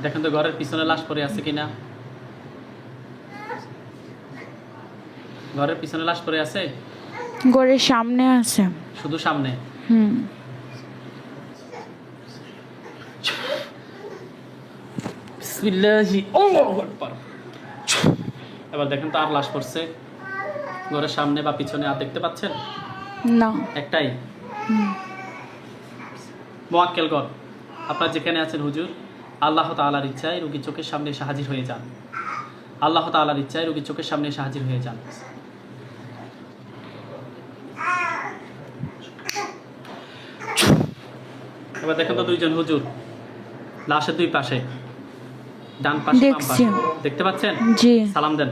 দেখেন তো ঘরের পিছনে লাশ পড়ে আছে কিনা। ঘরের পিছনে লাশ পড়ে আছে, ঘরের সামনে আছে। শুধু সামনে। হুম। বিসমিল্লাহি আল্লাহু আকবার। এবার দেখেন তো আর লাশ পড়ছে ঘরের সামনে বা পিছনে, আর দেখতে পাচ্ছেন? না। একটাই। মোয়াক্কেলগণ, আপনারা যেখানে আছেন হুজুর, আল্লাহ তাআলার ইচ্ছায় রোগী চোখের সামনে এসে হাজির হয়ে যান। আল্লাহ তাআলার ইচ্ছায় রোগী চোখের সামনে এসে হাজির হয়ে যান। এবার দেখেন তো দুইজন হুজুর লাশের দুই পাশে, ডান পাশে বাম দেখছি। পাশে, দেখতে পাচ্ছেন? জি। সালাম দেন।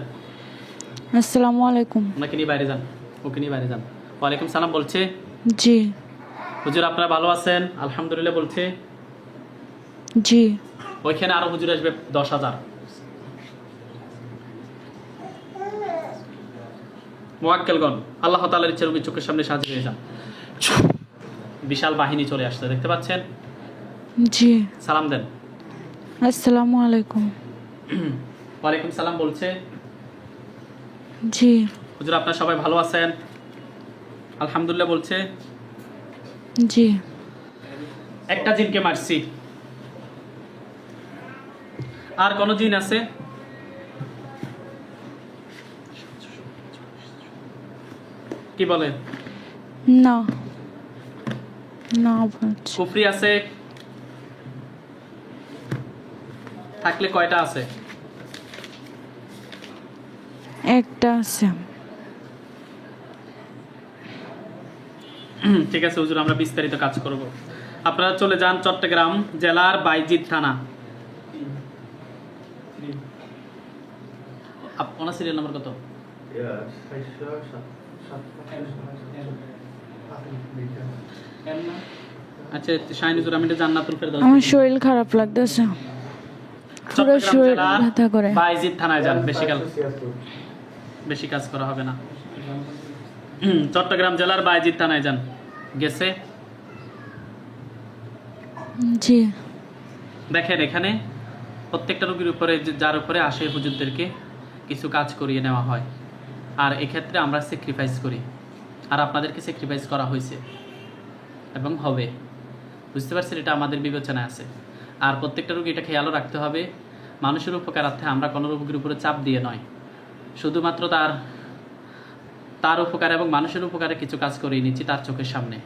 আসসালামু আলাইকুম। ওনাকে নিয়ে বাইরে যান, ওকে নিয়ে বাইরে যান। ওয়ালাইকুম সালাম বলছে। জি। হুজুর আপনারা ভালো আছেন? আলহামদুলিল্লাহ বলছে। জি। ওইখানে আরো হুজুর আসবে 10,000। মোয়াক্কেলগণ, আল্লাহ তাআলার ইচ্ছা রোগীর চোখের সামনে সাহায্য হয়ে যান। বিশাল বাহিনী চলে আসছে, দেখতে পাচ্ছেন? জি। সালাম দেন। আসসালামু আলাইকুম। ওয়ালাইকুম সালাম বলছে। জি। হুজুর আপনারা সবাই ভালো আছেন? আলহামদুলিল্লাহ বলছে। জি। একটা জিনকে মারছি, আর কোন জিন আছে? কি বলেন? না। না বলছি। কুফরি আছে? থাকলে কয়টা আছে? একটা আছে। ঠিক আছে হুজুর, আমরা বিস্তারিত কাজ করব। আপনারা চলে যান চট্টগ্রাম জেলার বাইজিদ থানা। ওনার সিরিয়াল নাম্বার কত? আচ্ছা শাহিন হুজুর, আমি এটা জান্নাতুল ফেরদাউস। আমার শরীর খারাপ লাগতেছে, পুরো চট্টগ্রাম শরীর জেলার ব্যথা করে। বাইজিদ থানায় যান, বেশি কাজ করা হবে না। চট্টগ্রাম জেলার বাইজিদ থানায় যান। গেছে? জি। দেখেন এখানে প্রত্যেকটা রোগীর উপরে যার উপরে আসে হুজুরদেরকে কিছু কাজ করিয়ে নেওয়া হয়, আর এক্ষেত্রে আমরা স্যাক্রিফাইস করি, আর আপনাদেরকে স্যাক্রিফাইস করা হয়েছে এবং হবে, বুঝতে পারছেন? এটা আমাদের বিবেচনায় আছে। আর প্রত্যেকটা রোগী এটা খেয়ালও রাখতে হবে, মানুষের উপকারার্থে আমরা কোনো রোগীর উপরে চাপ দিয়ে নয়, শুধুমাত্র তার উপকার এবং মানুষের উপকারে কিছু কাজ করিয়ে নিচ্ছি তার চোখের সামনে।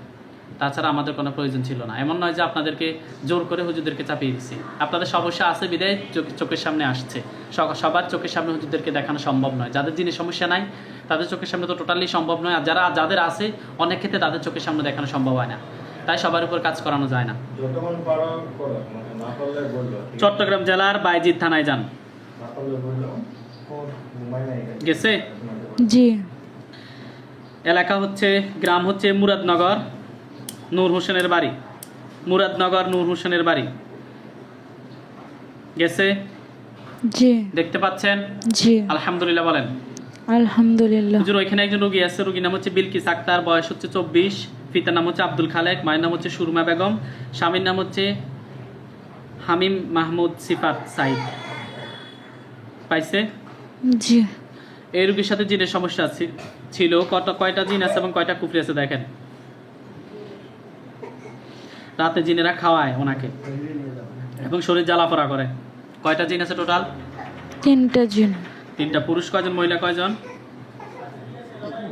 তাছাড়া আমাদের কোনো প্রয়োজন ছিল না। এমন নয় যে আপনাদেরকে জোর করে হুজুরদেরকে চাপিয়ে দিচ্ছি। আপনাদের সমস্যা আছে বিদায় চোখের সামনে আসছে। সবার চোখের সামনে হুজুরদেরকে দেখানো সম্ভব নয়। যাদের জিনিস সমস্যা নাই তাদের চোখের সামনে তো টোটালি সম্ভব নয়, আর যাদের আছে অনেক ক্ষেত্রে তাদের চোখের সামনে দেখানো সম্ভব হয় না, তাই সবার উপর কাজ করানো যায় না। চট্টগ্রাম জেলার বাইজিদ থানায় যান। গেছে? জি। এলাকা হচ্ছে, গ্রাম হচ্ছে মুরাদনগর, নূর হোসেনের বাড়ি। মুরাদনগর নূর হোসেনের বাড়ি। গেছে? জি। দেখতে পাচ্ছেন? জি। আলহামদুলিল্লাহ বলেন। আলহামদুলিল্লাহ। হুজুর ওইখানে একজন রোগী আছে, রোগীর নাম হচ্ছে বিলকিস আক্তার, বয়স হচ্ছে 24, পিতার নাম হচ্ছে আব্দুল খালেক, মায়ের নাম হচ্ছে সুরমা বেগম, স্বামীর নাম হচ্ছে হামিম মাহমুদ সিফাত সাইদ। পাইছে? জি। এই রোগীর সাথে জিনের সমস্যা ছিল। কয়টা জিন আছে এবং কয়টা কুফরি আছে দেখেন। রাতে জিনেরা খাওয়ায় ওনাকে এবং শরীর জ্বালাপোড়া করে। কয়টা জিন আছে টোটাল? 3টা জিন। 3টা। পুরুষ কয়জন, মহিলা কয়জন?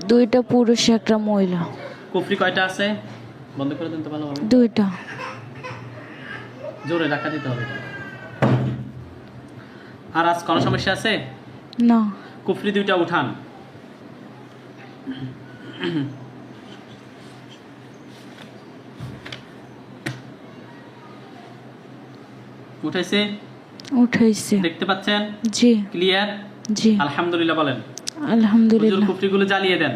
2টা পুরুষ, 1টা মহিলা। কুফরি কয়টা আছে? বন্ধ করে দিন তো ভালো হবে। 2টা। জোরে ধাক্কা দিতে হবে। আর আজ কোনো সমস্যা আছে? না। কুফরি 2টা উঠান। উঠাইছে? উঠাইছে। দেখতে পাচ্ছেন? জি। ক্লিয়ার? জি। আলহামদুলিল্লাহ বলেন। হুজুর আলহামদুলিল্লাহ। কুফরিগুলো জ্বালিয়ে দেন।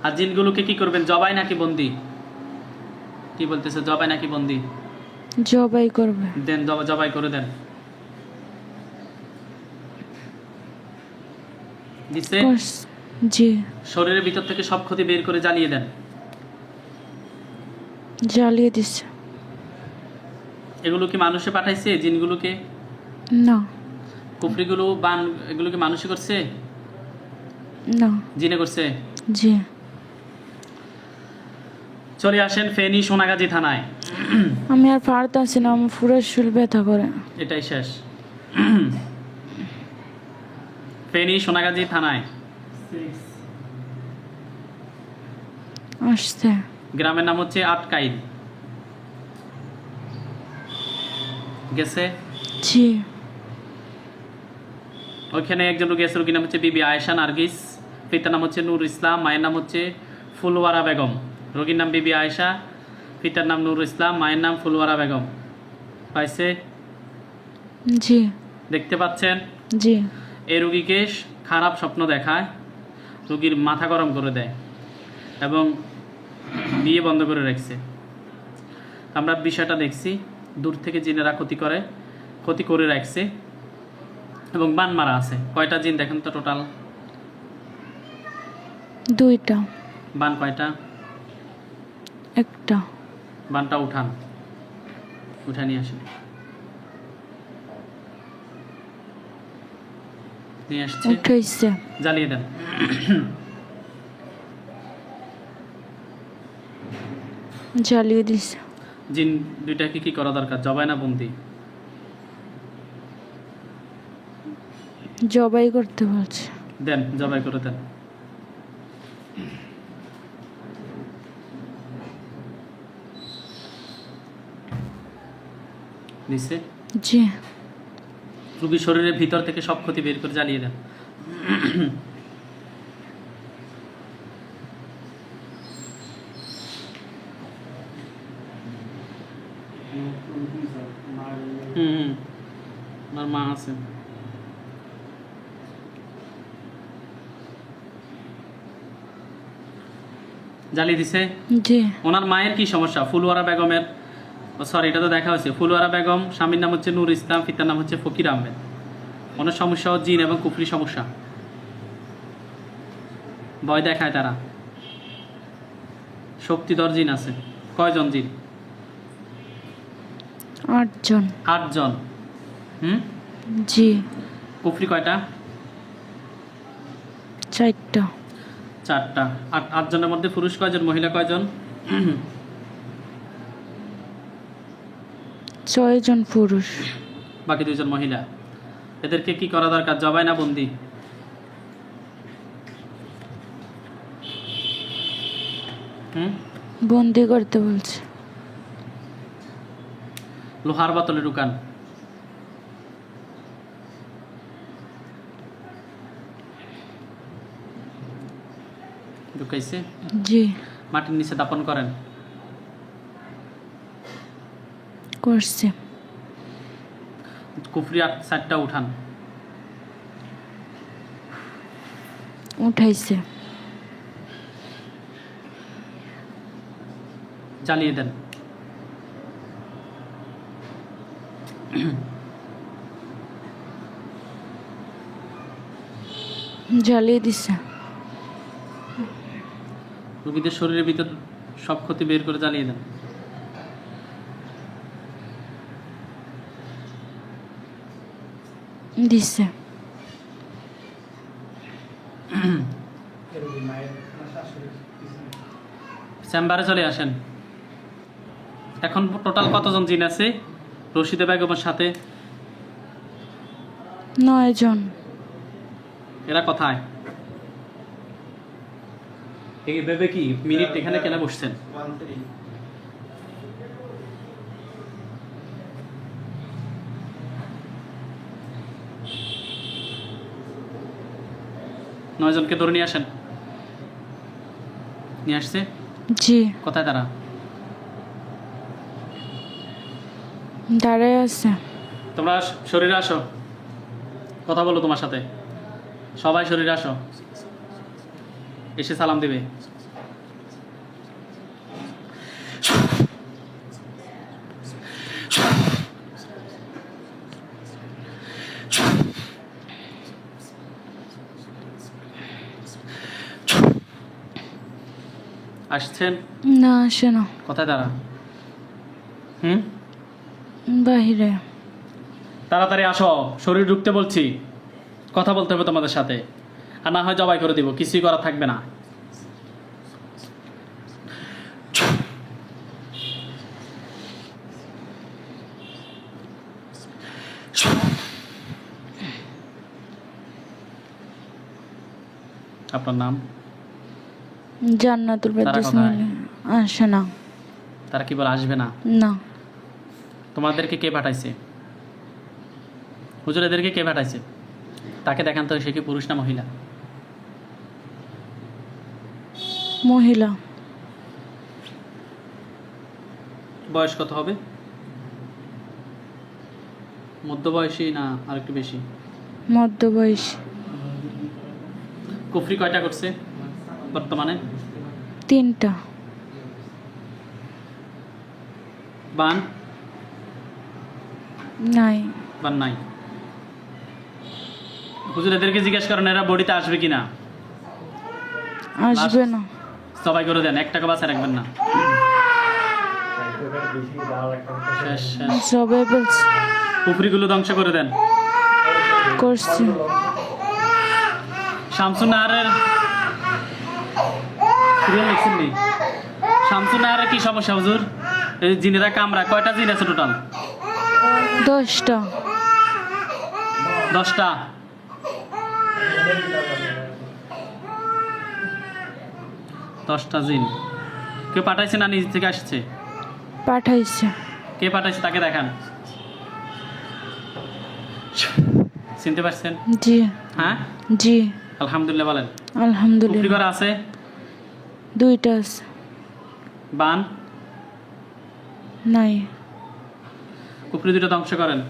আর জিনগুলোকে কি করবেন? জবাই নাকি বন্দি? কি বলতেছে, জবাই নাকি বন্দি? জবাই করবে। দেন, জবাই করে দেন। দিছে? জি। শরীরের ভিতর থেকে সব ক্ষতি বের করে জ্বালিয়ে দেন। জ্বালিয়ে দিছে। এগুলো কি মানুষে পাঠাইছে জিনগুলোকে? না কুফরিগুলো বান এগুলো কি মানুষই করছে, না জিনে করছে? জি চলে আসেন ফেনী সোনাগাজী থানায়। আমি আর পারতাছি না, আমার পুরো শরীর ব্যথা করে। এটাই শেষ। ফেনী সোনাগাজী থানায় আসছে। গ্রামের নাম হচ্ছে আটকাইল। গেছে? জি ওইখানে একজন রোগী আছে, রোগীর নাম হচ্ছে বিবি আয়েশা নার্গিস, পিতার নাম হচ্ছে নূর ইসলাম, মায়ের নাম হচ্ছে ফুলওয়ারা বেগম। রোগীর নাম বিবি আয়েশা, পিতার নাম নূর ইসলাম, মায়ের নাম ফুলওয়ারা বেগম। পাইছে? জি দেখতে পাচ্ছেন? জি এই রোগীকে খারাপ স্বপ্ন দেখায়, রোগীর মাথা গরম করে দেয় এবং বিয়ে বন্ধ করে রাখছে। আমরা বিষয়টা দেখছি, দূর থেকে জিনেরা ক্ষতি করে রাখছে এবং বান মারা আছে। কয়টা জিন দেখেন তো টোটাল? দুইটা। বান কয়টা? একটা। বানটা উঠান, উঠা নিয়ে আসেন। নিয়ে আসছে, উঠাইছে। জ্বালিয়ে দেন। জ্বালিয়ে দিছে। জিন দুইটাকে কি করা দরকার, জবাই না বন্দি? জবাই করতে বলছে। দেন, জবাই করে দেন। নিচে জি রোগীর শরীরের ভিতর থেকে সব ক্ষতি বের করে জ্বালিয়ে দেন। আমার মা আছে। জ্বালিয়ে দিছে। জি ওনার মায়ের কি সমস্যা? ফুলওয়ারা বেগমের, সরি এটা তো দেখা হয়েছে, ফুলওয়ারা বেগম, স্বামীর নাম হচ্ছে নূর ইসলাম, পিতার নাম হচ্ছে ফকির আহমেদ। ওনার সমস্যা জিন এবং কুফরি সমস্যা, ভয় দেখায় তারা। শক্তিধর জিন আছে। কয়জন জিন? 8 জন। 8 জন। জি কুফরি কয়টা? 4টা। 4টা। 8 জনের মধ্যে পুরুষ কয়জন, মহিলা কয়জন? 6 জন পুরুষ। বাকি 2 জন মহিলা। এদেরকে কি করা দরকার, জবাই না বন্দি? বন্দি করতে বলছে। লোহার বোতলে ঢুকান। ঢুকাইছে? জি মাটির নিচে দাপন করেন। করছে। কুফরি 4টা উঠান। উঠাইছে। জ্বালিয়ে দেন। জ্বালিয়ে দিছে। রোগীদের শরীরের ভিতর সব ক্ষতি বের করে জ্বালিয়ে দেন। দিছে। চেম্বারে চলে আসেন। এখন টোটাল কতজন জিন আছে রশিদা বেগমের সাথে? 9 জন। এরা কোথায়? ভেবে কি মিনিট এখানে কেন বসছেন? নয় জনকে ধরে নিয়ে আসেন। নিয়ে আসছে? জি কোথায় তারা? দাঁড়ায় আছে। তোমরা শরীরে আসো, কথা বলো তোমার সাথে। সবাই শরীরে আসো, এসে সালাম দিবে। আসছেন? না আসে না। কোথায় তারা? বাহিরে। তাড়াতাড়ি আসো, শরীর ঢুকতে বলছি, কথা বলতে হবে তোমাদের সাথে, আর না হয় জবাই করে দিব, কিছুই করা থাকবে না। আপনার নাম? জান্নাতুল তারা ফেরদৌস কোথায়? আসে না। তারা কি বলে আসবে না? না, তোমাদেরকে কে পাঠাইছে? হুজুর এদেরকে কে পাঠাইছে? তাকে দেখান তো, সে কি পুরুষ না মহিলা? মহিলা। বয়স কত হবে? মধ্যবয়সী না আর একটু বেশি? মধ্যবয়সী। কুফরি কয়টা করছে বর্তমানে? 3টা। বান? নাই। বান নাই। হুজুর এদেরকে জিজ্ঞেস করেন এরা বডিতে আসবে কিনা। আসবে না। সবাই করে দেন, 1 টাকা বাঁচা রাখবেন না। শেষ শেষ। সবাই বলছে। কুফরিগুলো ধ্বংস করে দেন। করছি। শামসুন নাহারের সিরিয়াল লিখছেন নি? শামসুন নাহারের কি সমস্যা হুজুর? এই জিনেরা কামরা, কয়টা জিন আছে টোটাল? 10টা। 10টা। জিন। কেউ পাঠাইছে না নিজ থেকে আসছে? পাঠাইছে। কে পাঠাইছে তাকে দেখান। চিনতে পারছেন? জি। হ্যাঁ, জি। আলহামদুলিল্লাহ বলেন। কুফরি আলহামদুলিল্লাহ। করা আছে? 2টা আছে। বান? নাই। কুফরি 2টা ধ্বংস করেন।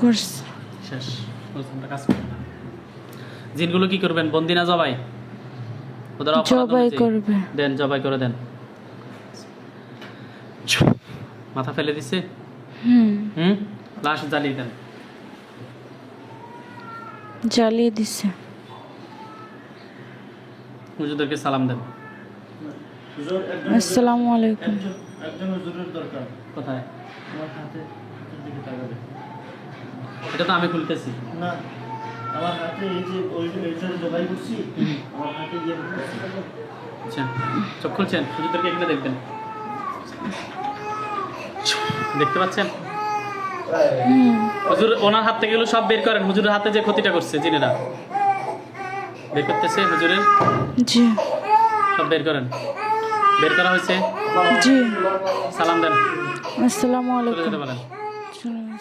করছি। শেষ। বলছেন তো কাজ করেন না। জিনগুলো কি করবেন? বন্দি না জবাই? ওদের অপরাধ জবাই অনুযায়ী করবে। দেন, জবাই করে দেন। মাথা ফেলে দিছে? হুম, লাশ জ্বালিয়ে দেন। জ্বালিয়ে দিছে। হুজুরদেরকে সালাম দেন। আসসালামু আলাইকুম। একজন হুজুরের দরকার। কোথায়? আমার হাতে হাতের দিকে তাকাবে। এটা তো আমি খুলতেছি। না, আমার হাতে এই যে এইটা জবাই করছি, আমার হাতে ইয়ে করতেছি। আচ্ছা, চোখ খুলছেন, হুজুরদেরকে এখানে দেখবেন। দেখতে পাচ্ছেন? হুজুর ওনার হাত থেকে এগুলো সব বের করেন। হুজুরের হাতে যে ক্ষতিটা করছে জিনেরা বের করতেছে হুজুরের, জি। সব বের করেন। বের করা হয়েছে। জি। সালাম দেন, আসসালামু চলে আলাইকুম। যেতে পারেন। চলো।